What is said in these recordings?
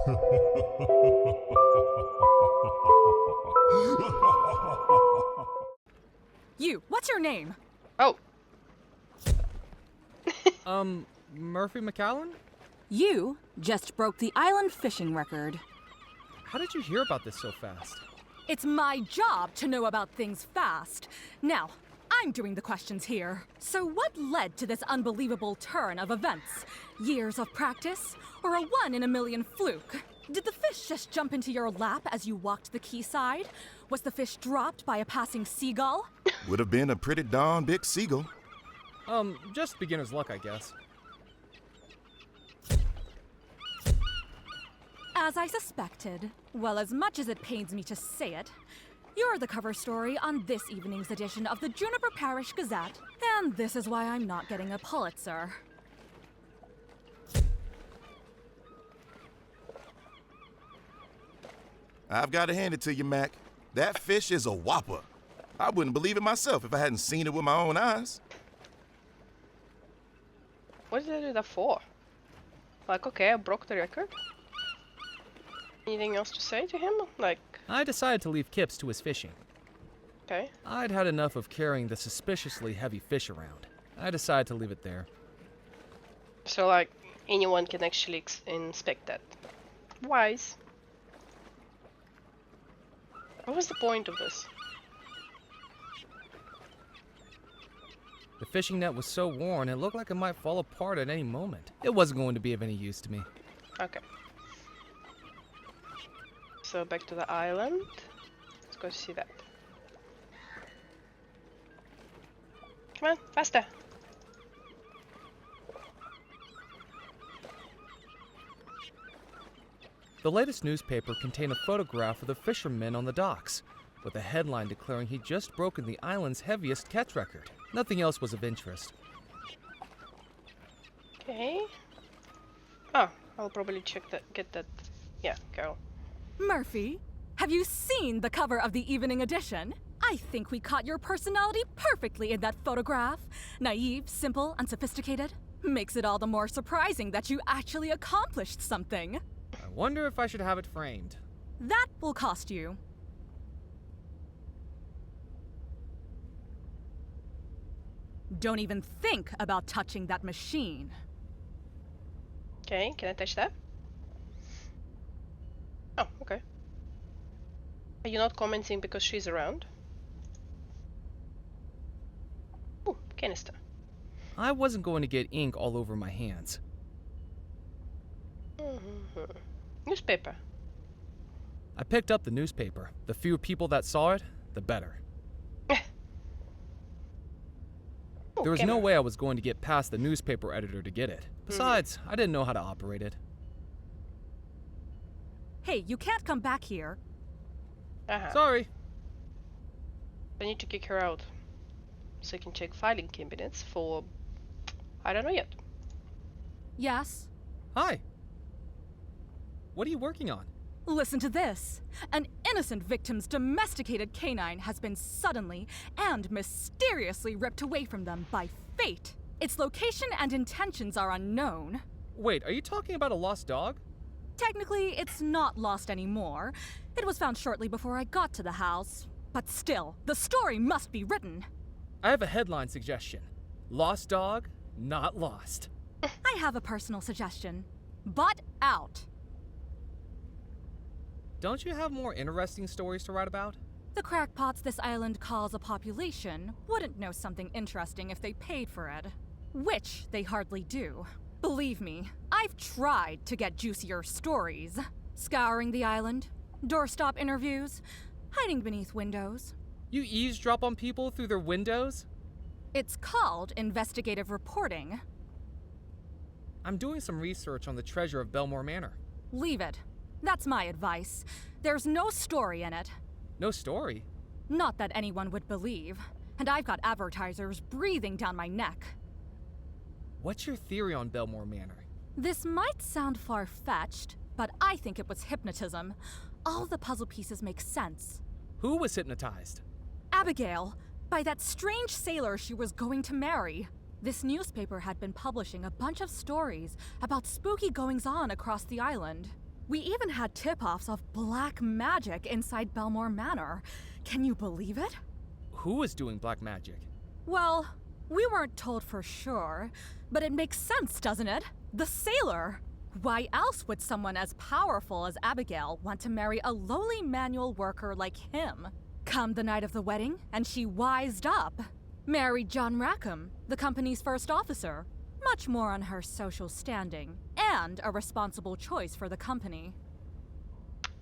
You, what's your name? Oh, Murphy McAllen? You just broke the island fishing record. How did you hear about this so fast? It's my job to know about things fast. Now, I'm doing the questions here. So what led to this unbelievable turn of events? Years of practice? Or a one-in-a-million fluke? Did the fish just jump into your lap as you walked the quayside? Was the fish dropped by a passing seagull? Would have been a pretty darn big seagull. Just beginner's luck, I guess. As I suspected, well, as much as it pains me to say it, you're the cover story on this evening's edition of the Juniper Parish Gazette, and this is why I'm not getting a Pulitzer. I've got to hand it to you, Mac. That fish is a whopper. I wouldn't believe it myself if I hadn't seen it with my own eyes. what did I do that for? Like, okay, I broke the record. Anything else to say to him? Like, I decided to leave Kips to his fishing. okay. I'd had enough of carrying the suspiciously heavy fish around. I decided to leave it there. So, like, anyone can actually inspect that. Wise. What was the point of this? The fishing net was so worn, it looked like it might fall apart at any moment. It wasn't going to be of any use to me. Okay. So back to the island. Let's go see that. Come on, faster! The latest newspaper contained a photograph of the fisherman on the docks, with a headline declaring he'd just broken the island's heaviest catch record. Nothing else was of interest. Okay. Oh, I'll probably check that. Get that. Yeah, go. Murphy, have you seen the cover of the evening edition? I think we caught your personality perfectly in that photograph. Naive, simple, unsophisticated. Makes it all the more surprising that you actually accomplished something. I wonder if I should have it framed. That will cost you. Don't even think about touching that machine. Okay, can I touch that? Oh, okay. Are you not commenting because she's around? Ooh, canister. I wasn't going to get ink all over my hands. Newspaper. I picked up the newspaper. The fewer people that saw it, the better. There was no way I was going to get past the newspaper editor to get it. Besides, I didn't know how to operate it. Hey, you can't come back here. Sorry. I need to kick her out. So I can check filing cabinets for... I don't know yet. Yes? Hi. What are you working on? Listen to this. An innocent victim's domesticated canine has been suddenly and mysteriously ripped away from them by fate. Its location and intentions are unknown. Wait, are you talking about a lost dog? Technically, it's not lost anymore. It was found shortly before I got to the house. But still, the story must be written. I have a headline suggestion. Lost dog, not lost. I have a personal suggestion. Butt out. Don't you have more interesting stories to write about? The crackpots this island calls a population wouldn't know something interesting if they paid for it. Which they hardly do. Believe me, I've tried to get juicier stories. Scouring the island, doorstop interviews, hiding beneath windows. You eavesdrop on people through their windows? It's called investigative reporting. I'm doing some research on the treasure of Belmore Manor. Leave it. That's my advice. There's no story in it. No story? Not that anyone would believe. And I've got advertisers breathing down my neck. What's your theory on Belmore Manor? This might sound far-fetched, but I think it was hypnotism. All the puzzle pieces make sense. Who was hypnotized? Abigail, by that strange sailor she was going to marry. This newspaper had been publishing a bunch of stories about spooky goings-on across the island. We even had tip-offs of black magic inside Belmore Manor. Can you believe it? Who is doing black magic? Well, we weren't told for sure, but it makes sense, doesn't it? The sailor! Why else would someone as powerful as Abigail want to marry a lowly manual worker like him? Come the night of the wedding, and she wised up. Married John Rackham, the company's first officer. Much more on her social standing, and a responsible choice for the company.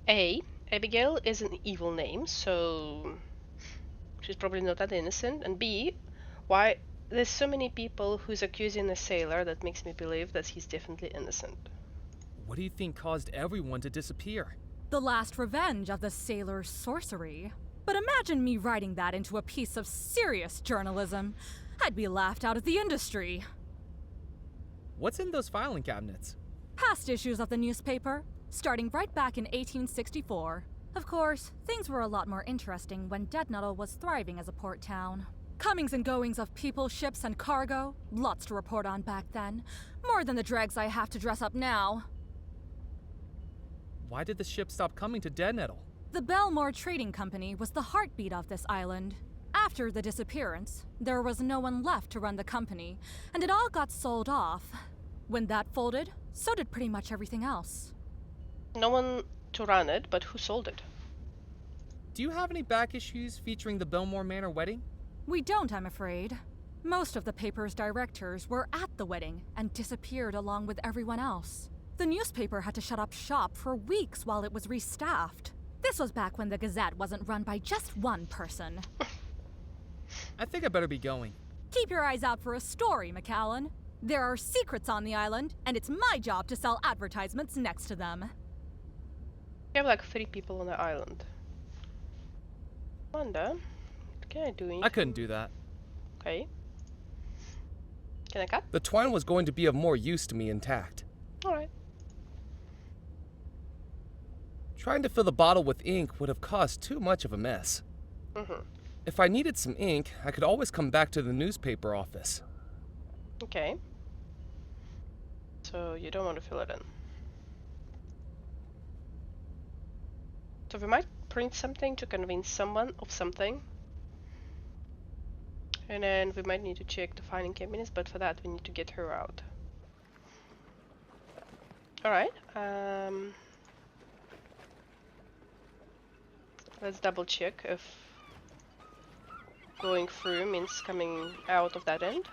Abigail is an evil name, so she's probably not that innocent. And B, why there's so many people who's accusing the sailor that makes me believe that he's definitely innocent. What do you think caused everyone to disappear? The last revenge of the sailor's sorcery. But imagine me writing that into a piece of serious journalism. I'd be laughed out of the industry. What's in those filing cabinets? Past issues of the newspaper, starting right back in 1864. Of course, things were a lot more interesting when Dead Nettle was thriving as a port town. Comings and goings of people, ships, and cargo. Lots to report on back then. More than the dregs I have to dress up now. Why did the ship stop coming to Dead Nettle? The Belmore Trading Company was the heartbeat of this island. After the disappearance, there was no one left to run the company, and it all got sold off. When that folded, so did pretty much everything else. No one to run it, but who sold it? Do you have any back issues featuring the Belmore Manor wedding? We don't, I'm afraid. Most of the paper's directors were at the wedding and disappeared along with everyone else. The newspaper had to shut up shop for weeks while it was restaffed. This was back when the Gazette wasn't run by just one person. I think I better be going. Keep your eyes out for a story, McAllen. There are secrets on the island, and it's my job to sell advertisements next to them. We have like 3 people on the island. Wonder, what can I do? I couldn't do that. Okay. Can I cut? The twine was going to be of more use to me intact. Alright. Trying to fill the bottle with ink would have caused too much of a mess. If I needed some ink, I could always come back to the newspaper office. Okay. So you don't want to fill it in. So we might print something to convince someone of something. And then we might need to check the filing cabinets, but for that we need to get her out. Alright. Let's double check if going through means coming out of that end.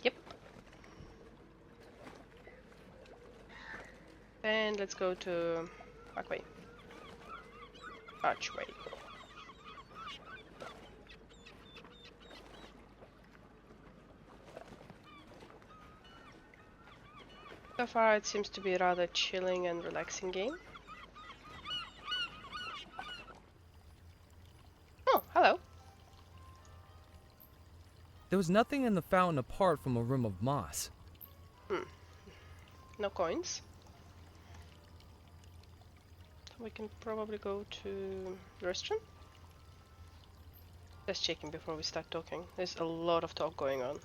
Yep. And let's go to Archway. Archway. So far it seems to be a rather chilling and relaxing game. Oh, hello. There was nothing in the fountain apart from a room of moss. No coins. We can probably go to the restroom. Just checking before we start talking. There's a lot of talk going on.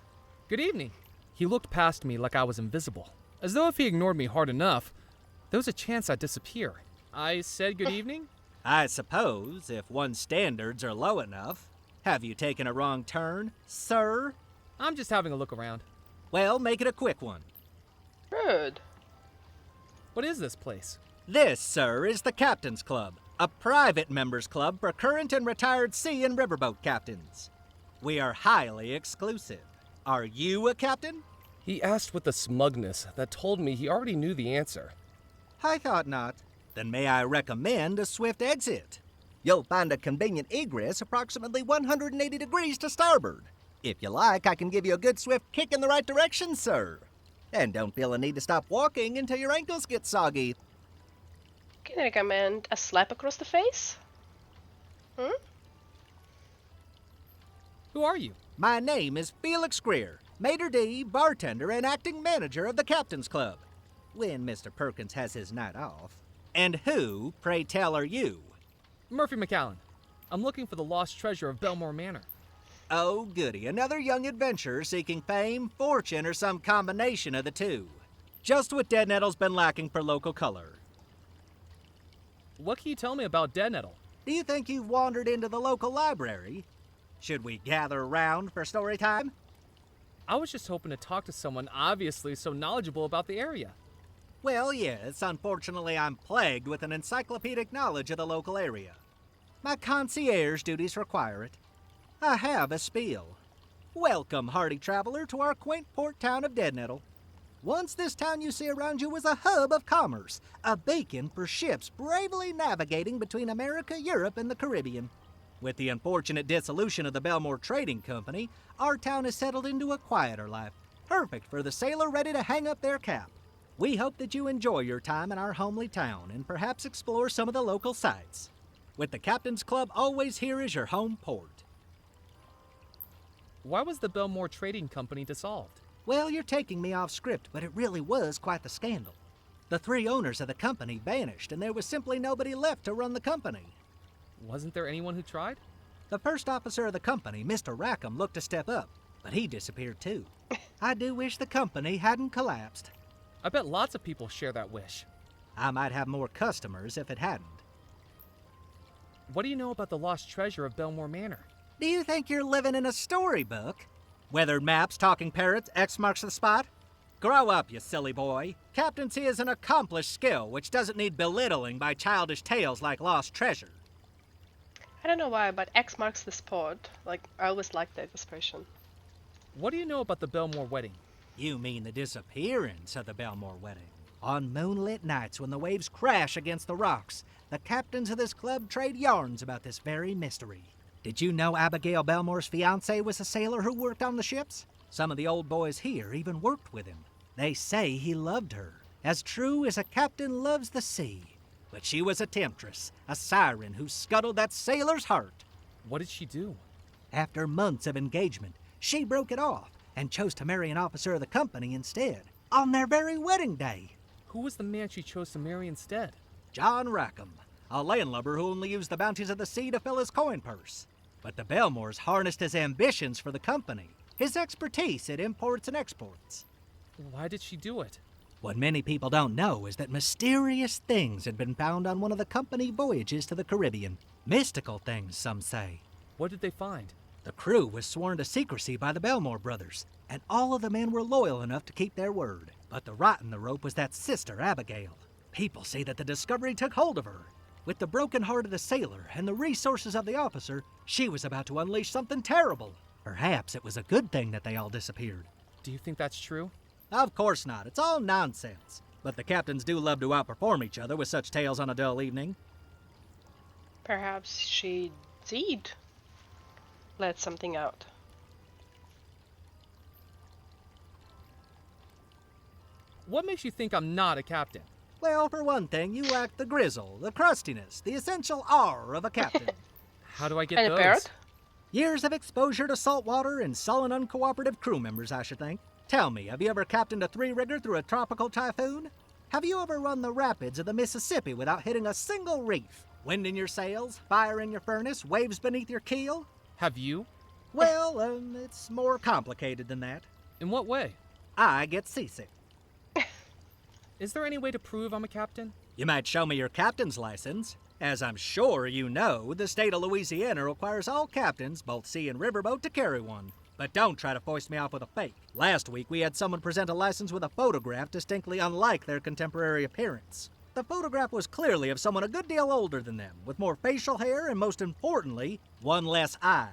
Good evening. He looked past me like I was invisible, as though if he ignored me hard enough, there was a chance I'd disappear. I said good evening? I suppose, if one's standards are low enough. Have you taken a wrong turn, sir? I'm just having a look around. Well, make it a quick one. Good. What is this place? This, sir, is the Captain's Club, a private members club for current and retired sea and riverboat captains. We are highly exclusive. Are you a captain? He asked with a smugness that told me he already knew the answer. I thought not. Then may I recommend a swift exit? You'll find a convenient egress approximately 180 degrees to starboard. If you like, I can give you a good swift kick in the right direction, sir. And don't feel a need to stop walking until your ankles get soggy. Can I recommend a slap across the face? Who are you? My name is Felix Greer, maitre d', bartender, and acting manager of the Captain's Club, when Mr. Perkins has his night off. And who, pray tell, are you? Murphy McAllen. I'm looking for the lost treasure of Belmore Manor. Oh, goody, another young adventurer seeking fame, fortune, or some combination of the two. Just what Dead Nettle's been lacking for local color. What can you tell me about Dead Nettle? Do you think you've wandered into the local library? Should we gather around for story time? I was just hoping to talk to someone obviously so knowledgeable about the area. Well, yes, unfortunately I'm plagued with an encyclopedic knowledge of the local area. My concierge duties require it. I have a spiel. Welcome, hardy traveler, to our quaint port town of Dead Nettle. Once this town you see around you was a hub of commerce, a beacon for ships bravely navigating between America, Europe, and the Caribbean. With the unfortunate dissolution of the Belmore Trading Company, our town has settled into a quieter life, perfect for the sailor ready to hang up their cap. We hope that you enjoy your time in our homely town and perhaps explore some of the local sites. With the Captain's Club always here as your home port. Why was the Belmore Trading Company dissolved? Well, you're taking me off script, but it really was quite the scandal. The 3 owners of the company vanished, and there was simply nobody left to run the company. Wasn't there anyone who tried? The first officer of the company, Mr. Rackham, looked to step up, but he disappeared too. I do wish the company hadn't collapsed. I bet lots of people share that wish. I might have more customers if it hadn't. What do you know about the lost treasure of Belmore Manor? Do you think you're living in a storybook? Weathered maps, talking parrots, X marks the spot? Grow up, you silly boy. Captaincy is an accomplished skill which doesn't need belittling by childish tales like lost treasure. I don't know why, but X marks the spot. Like, I always liked that expression. What do you know about the Belmore wedding? You mean the disappearance of the Belmore wedding? On moonlit nights when the waves crash against the rocks, the captains of this club trade yarns about this very mystery. Did you know Abigail Belmore's fiancé was a sailor who worked on the ships? Some of the old boys here even worked with him. They say he loved her, as true as a captain loves the sea. But she was a temptress, a siren who scuttled that sailor's heart. What did she do? After months of engagement, she broke it off and chose to marry an officer of the company instead, on their very wedding day. Who was the man she chose to marry instead? John Rackham, a landlubber who only used the bounties of the sea to fill his coin purse. But the Belmores harnessed his ambitions for the company, his expertise at imports and exports. Why did she do it? What many people don't know is that mysterious things had been found on one of the company voyages to the Caribbean. Mystical things, some say. What did they find? The crew was sworn to secrecy by the Belmore brothers, and all of the men were loyal enough to keep their word. But the rot in the rope was that sister, Abigail. People say that the discovery took hold of her. With the broken heart of the sailor and the resources of the officer, she was about to unleash something terrible. Perhaps it was a good thing that they all disappeared. Do you think that's true? Of course not. It's all nonsense. But the captains do love to outperform each other with such tales on a dull evening. Perhaps she did let something out. What makes you think I'm not a captain? Well, for one thing, you lack the grizzle, the crustiness, the essential R of a captain. How do I get And a those? parrot? Years of exposure to salt water and sullen, uncooperative crew members, I should think. Tell me, have you ever captained a 3-rigger through a tropical typhoon? Have you ever run the rapids of the Mississippi without hitting a single reef? Wind in your sails, fire in your furnace, waves beneath your keel? Have you? Well, it's more complicated than that. In what way? I get seasick. Is there any way to prove I'm a captain? You might show me your captain's license. As I'm sure you know, the state of Louisiana requires all captains, both sea and riverboat, to carry one. But don't try to foist me off with a fake. Last week, we had someone present a license with a photograph distinctly unlike their contemporary appearance. The photograph was clearly of someone a good deal older than them, with more facial hair and, most importantly, one less eye.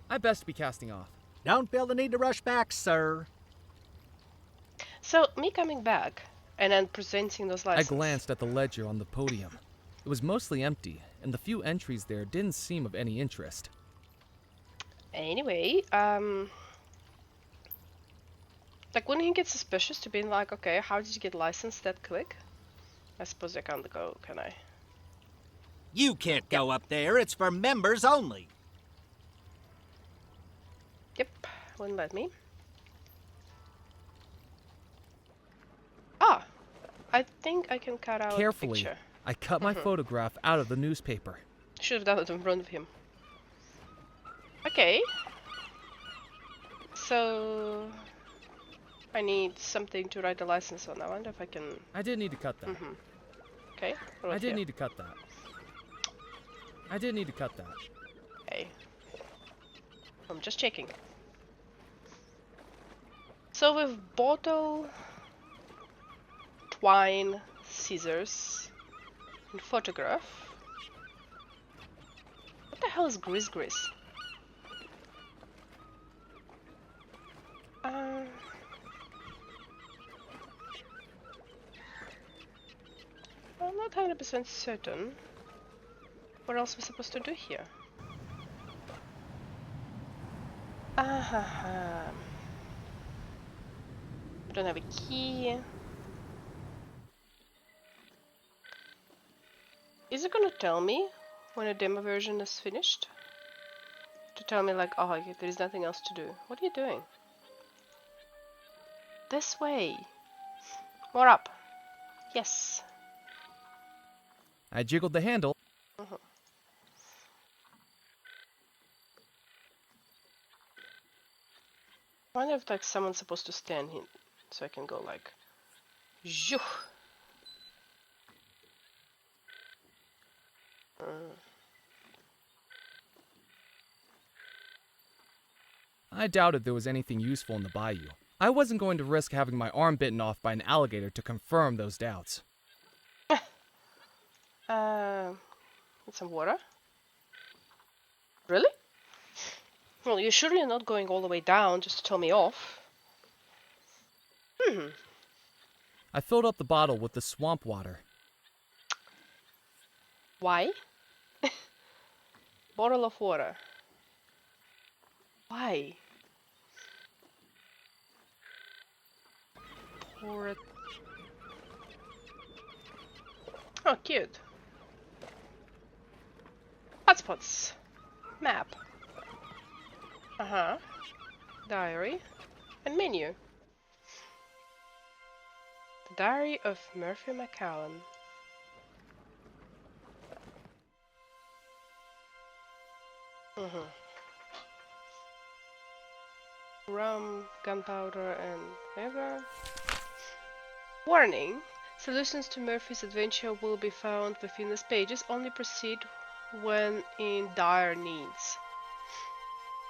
I best be casting off. Don't feel the need to rush back, sir. So, me coming back and then presenting those I licenses. glanced at the ledger on the podium. It was mostly empty, and the few entries there didn't seem of any interest. Anyway, like, wouldn't he get suspicious to being like, okay, how did you get licensed that quick? I suppose I can't go, can I? You can't go up there. It's for members only. Yep, wouldn't let me. Ah, I think I can cut out Carefully, a picture. I cut my photograph out of the newspaper. Should have done it in front of him. Okay. So, I need something to write the license on. I wonder if I can... I didn't need to cut that. Okay. What I about didn't here? need to cut that. I didn't need to cut that. Okay. I'm just checking. So with bottle, twine, scissors, and photograph. What the hell is grease? I'm not 100% certain. What else are we supposed to do here? I don't have a key. Is it gonna tell me when a demo version is finished? To tell me like, oh, okay, there is nothing else to do. What are you doing? This way. More up. Yes. I jiggled the handle. I wonder if like someone's supposed to stand here so I can go like zhoo. I doubted there was anything useful in the bayou. I wasn't going to risk having my arm bitten off by an alligator to confirm those doubts. Need some water? Really? Well, you're surely not going all the way down just to tell me off. I filled up the bottle with the swamp water. Why? Bottle of water. Why? Pour it. Oh, cute. Hotspots. Map. Diary. And menu. The Diary of Murphy McCallum. Rum, gunpowder, and whatever. Warning! Solutions to Murphy's adventure will be found within these pages. Only proceed when in dire needs.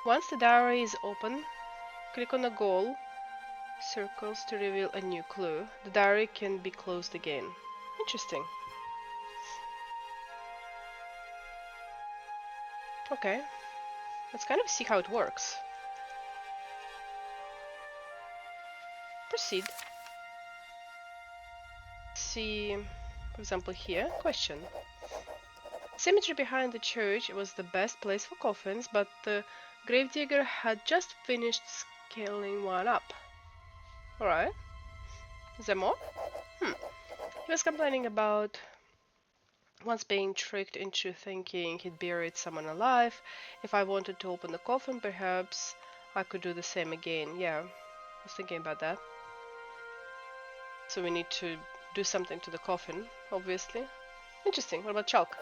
Once the diary is open, click on a goal circles to reveal a new clue. The diary can be closed again. Interesting. Okay. Let's kind of see how it works. Proceed. See, for example, here, question. Cemetery behind the church was the best place for coffins, but the gravedigger had just finished scaling one up. Alright. Is there more? He was complaining about once being tricked into thinking he'd buried someone alive. If I wanted to open the coffin, perhaps I could do the same again. Yeah, I was thinking about that. So we need to do something to the coffin, obviously. Interesting. What about chalk?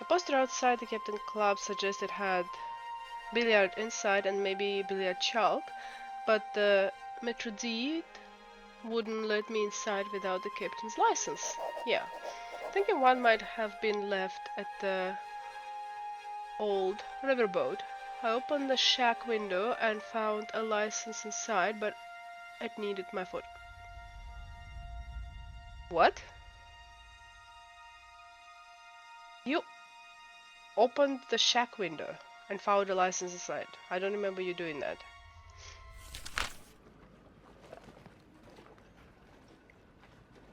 A poster outside the Captain Club suggested had billiard inside and maybe billiard chalk, but the Metrodide wouldn't let me inside without the captain's license. Yeah, thinking one might have been left at the old riverboat. I opened the shack window and found a license inside, but it needed my foot. What? You opened the shack window and found a license inside. I don't remember you doing that.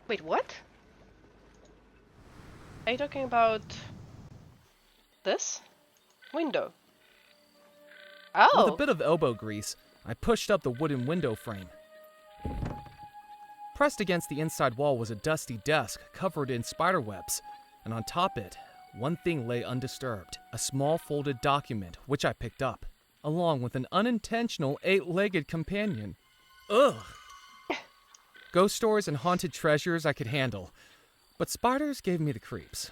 Wait, what? Are you talking about this window? Oh! With a bit of elbow grease, I pushed up the wooden window frame. Pressed against the inside wall was a dusty desk covered in spider webs, and on top it, one thing lay undisturbed, a small folded document which I picked up, along with an unintentional 8-legged companion. Ugh! Ghost stories and haunted treasures I could handle, but spiders gave me the creeps.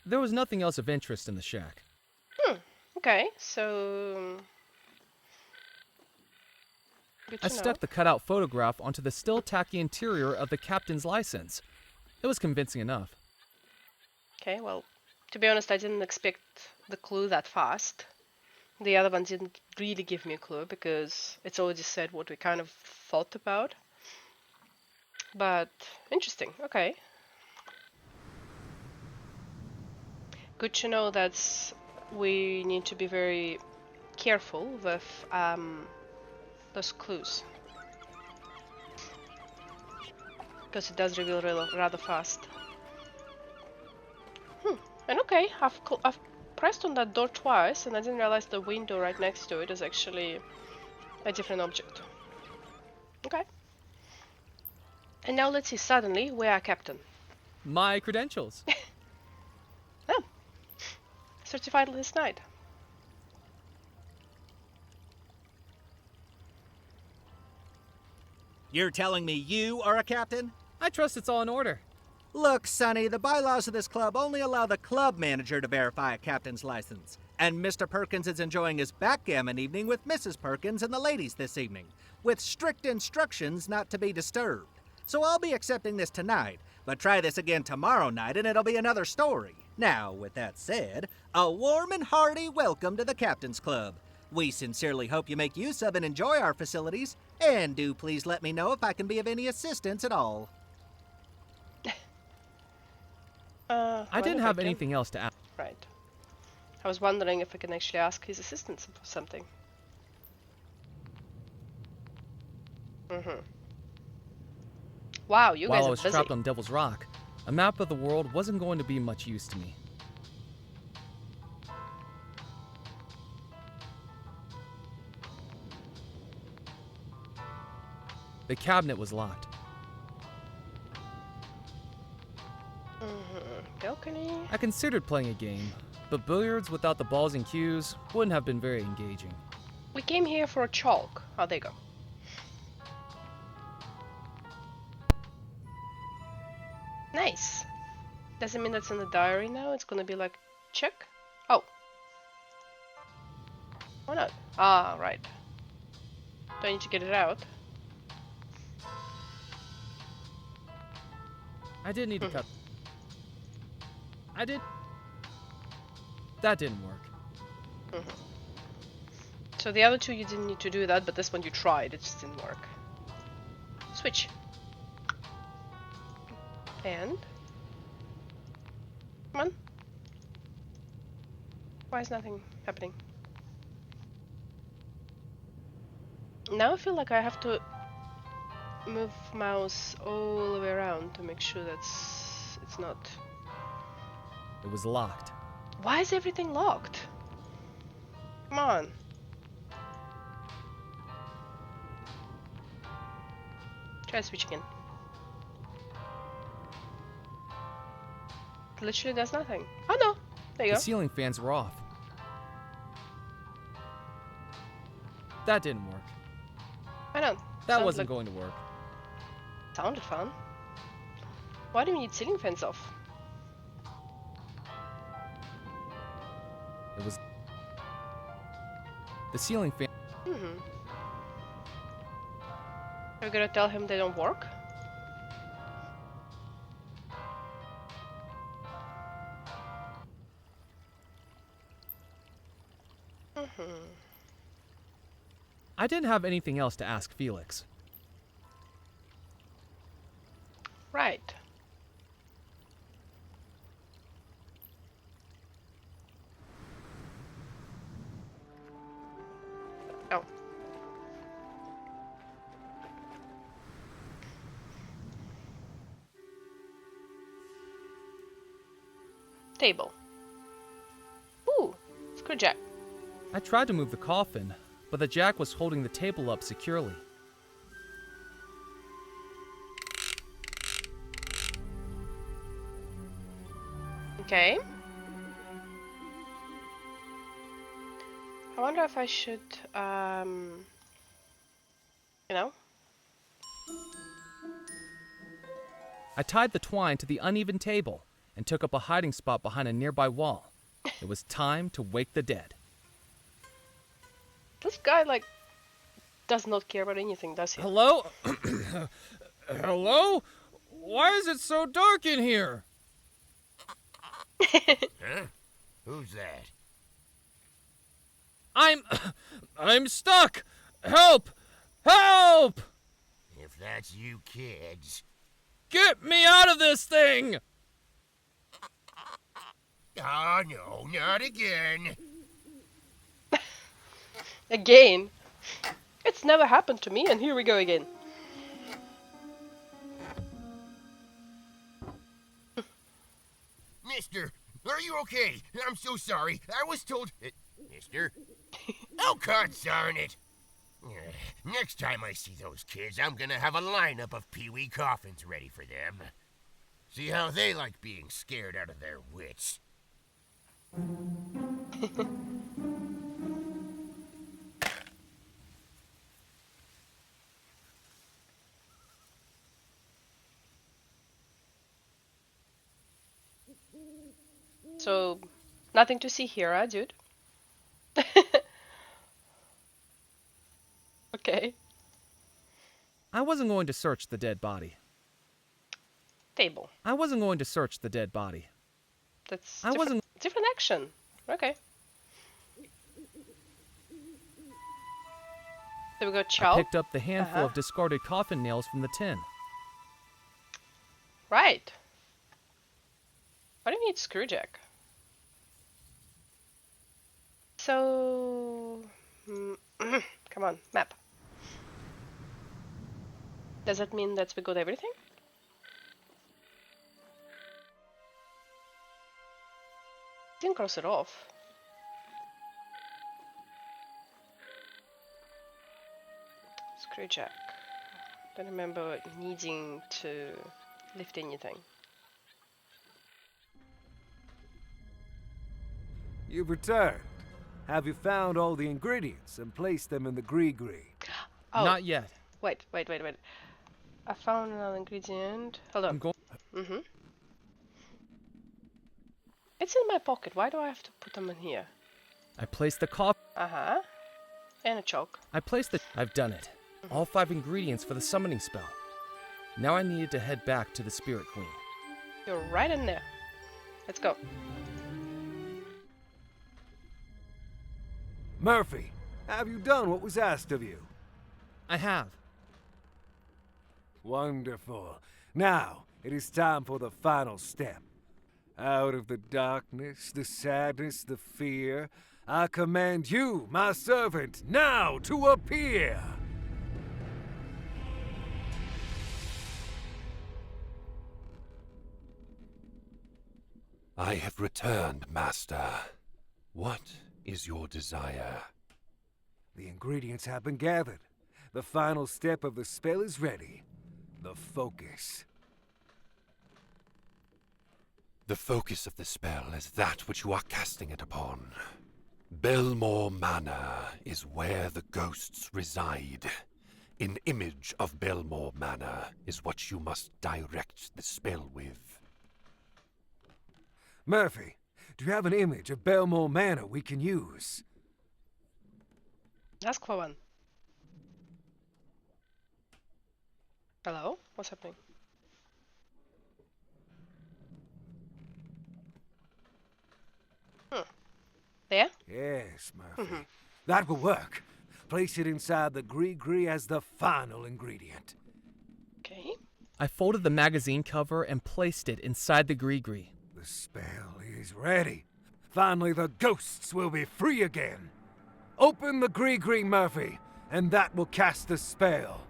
There was nothing else of interest in the shack. Okay, so Good I to know. stuck the cutout photograph onto the still tacky interior of the captain's license. It was convincing enough. Okay, well, to be honest, I didn't expect the clue that fast. The other one didn't really give me a clue because it's already said what we kind of thought about. But interesting, okay. Good to know that we need to be very careful with those clues. Because it does reveal rather fast. And okay, I've pressed on that door twice and I didn't realize the window right next to it is actually a different object. Okay. And now let's see, suddenly we are captain. My credentials. Oh, certified last night. You're telling me you are a captain? I trust it's all in order. Look, Sonny, the bylaws of this club only allow the club manager to verify a captain's license. And Mr. Perkins is enjoying his backgammon evening with Mrs. Perkins and the ladies this evening, with strict instructions not to be disturbed. So I'll be accepting this tonight, but try this again tomorrow night and it'll be another story. Now, with that said, a warm and hearty welcome to the Captain's Club. We sincerely hope you make use of and enjoy our facilities, and do please let me know if I can be of any assistance at all. I didn't have anything else to ask. Right. I was wondering if I can actually ask his assistant for something. Wow, you guys While I are was busy. trapped on Devil's Rock, a map of the world wasn't going to be much use to me. The cabinet was locked. Balcony. I considered playing a game, but billiards without the balls and cues wouldn't have been very engaging. We came here for a chalk. Oh, there you go. Nice. Does it mean that's in the diary now? It's gonna be like, check? Oh. Why not? Ah, right. Do I need to get it out? I did need to cut. That didn't work. So the other two you didn't need to do that, but this one you tried, it just didn't work. Switch. And? Come on. Why is nothing happening? Now I feel like I have to move mouse all the way around to make sure it's not... It was locked. Why is everything locked? Come on. Try switch again. It literally does nothing. Oh no! There you The go. ceiling fans were off. That didn't work. I know. That Sounds wasn't like- going to work. Sounded fun. Why do we need ceiling fans off? It was... The ceiling fan... Are we gonna tell him they don't work? I didn't have anything else to ask Felix. Right. Oh. Table. Ooh, screwjack. I tried to move the coffin, but the jack was holding the table up securely. Okay. I wonder if I should, you know? I tied the twine to the uneven table and took up a hiding spot behind a nearby wall. It was time to wake the dead. This guy, like, does not care about anything, does he? Hello? Hello? Why is it so dark in here? Huh? Who's that? I'm stuck! Help! Help! If that's you kids. Get me out of this thing! Oh, no, not again. Again? It's never happened to me, and here we go again. Mister, are you okay? I'm so sorry. I was told... Mister? Oh, darn it. Next time I see those kids, I'm gonna have a lineup of Pee-wee coffins ready for them. See how they like being scared out of their wits. So, nothing to see here, huh, dude? Okay. I wasn't going to search the dead body. Table. I wasn't going to search the dead body. That's I wasn't- different action. Okay. There we go, I chow. picked up the handful of discarded coffin nails from the tin. Right. Why do you need screwjack? So... come on, map. Does that mean that we got everything? Didn't cross it off. Screwjack. Don't remember needing to lift anything. You've returned. Have you found all the ingredients and placed them in the gree-gree? Oh, Not yet. wait. I found another ingredient. Hold I'm on. going. Mm-hmm. It's in my pocket. Why do I have to put them in here? I placed the coffin. Uh-huh. And a choke. I've done it. All 5 ingredients for the summoning spell. Now I needed to head back to the Spirit Queen. You're right in there. Let's go. Murphy, have you done what was asked of you? I have. Wonderful. Now, it is time for the final step. Out of the darkness, the sadness, the fear, I command you, my servant, now to appear! I have returned, Master. What is your desire? The ingredients have been gathered. The final step of the spell is ready. The focus. The focus of the spell is that which you are casting it upon. Belmore Manor is where the ghosts reside. An image of Belmore Manor is what you must direct the spell with. Murphy, do you have an image of Belmore Manor we can use? Ask for one. Hello? What's happening? There? Yes, Murphy. That will work. Place it inside the gree-gree as the final ingredient. Okay. I folded the magazine cover and placed it inside the gree-gree. The spell is ready. Finally, the ghosts will be free again. Open the gree-gree, Murphy, and that will cast the spell.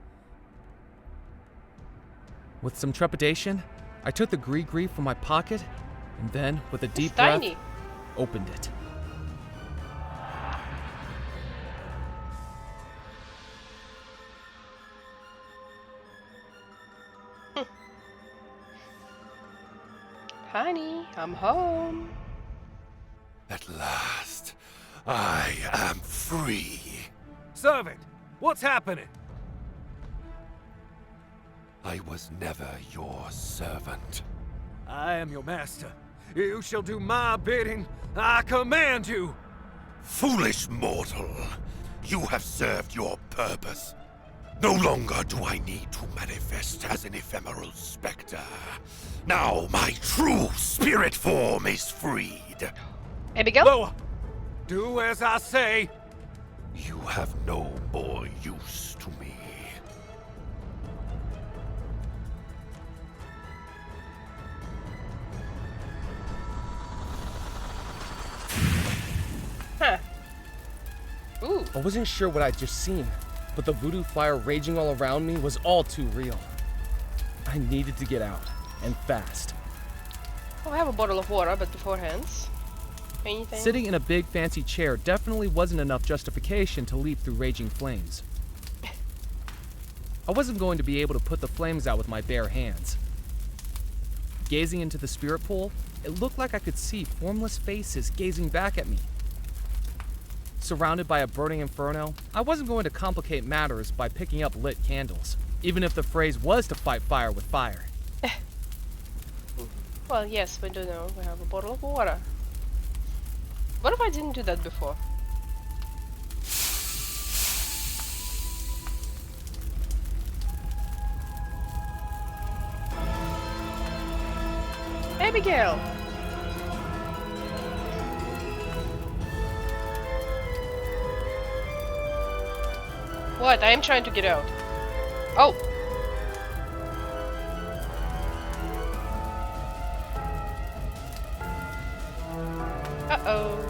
With some trepidation, I took the gree-gree from my pocket, and then, with a deep It's breath, tiny. opened it. Honey, I'm home. At last, I am free. Servant, what's happening? I was never your servant. I am your master. You shall do my bidding. I command you. Foolish mortal! You have served your purpose. No longer do I need to manifest as an ephemeral specter. Now my true spirit form is freed. Abigail? Loa, do as I say. You have no more use to me. Huh. Ooh. I wasn't sure what I'd just seen, but the voodoo fire raging all around me was all too real. I needed to get out, and fast. Oh, I have a bottle of water, but beforehand. Anything? Sitting in a big fancy chair definitely wasn't enough justification to leap through raging flames. I wasn't going to be able to put the flames out with my bare hands. Gazing into the spirit pool, it looked like I could see formless faces gazing back at me. Surrounded by a burning inferno, I wasn't going to complicate matters by picking up lit candles, even if the phrase was to fight fire with fire. Well, yes, we do know. We have a bottle of water. What if I didn't do that before? Abigail! What? I am trying to get out. Oh! Uh-oh.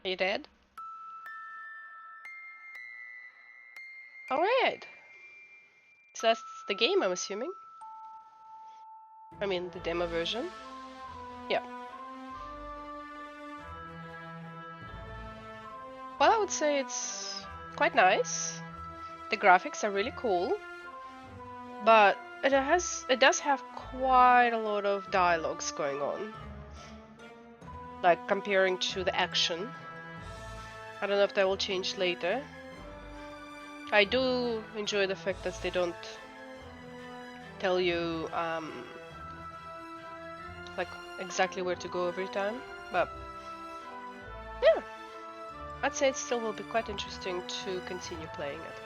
Are you dead? Alright. So that's the game, I'm assuming. I mean, the demo version. Yeah. Well, I would say it's quite nice. The graphics are really cool. But it does have quite a lot of dialogues going on. Like, comparing to the action. I don't know if that will change later. I do enjoy the fact that they don't tell you like exactly where to go every time, but yeah, I'd say it still will be quite interesting to continue playing it.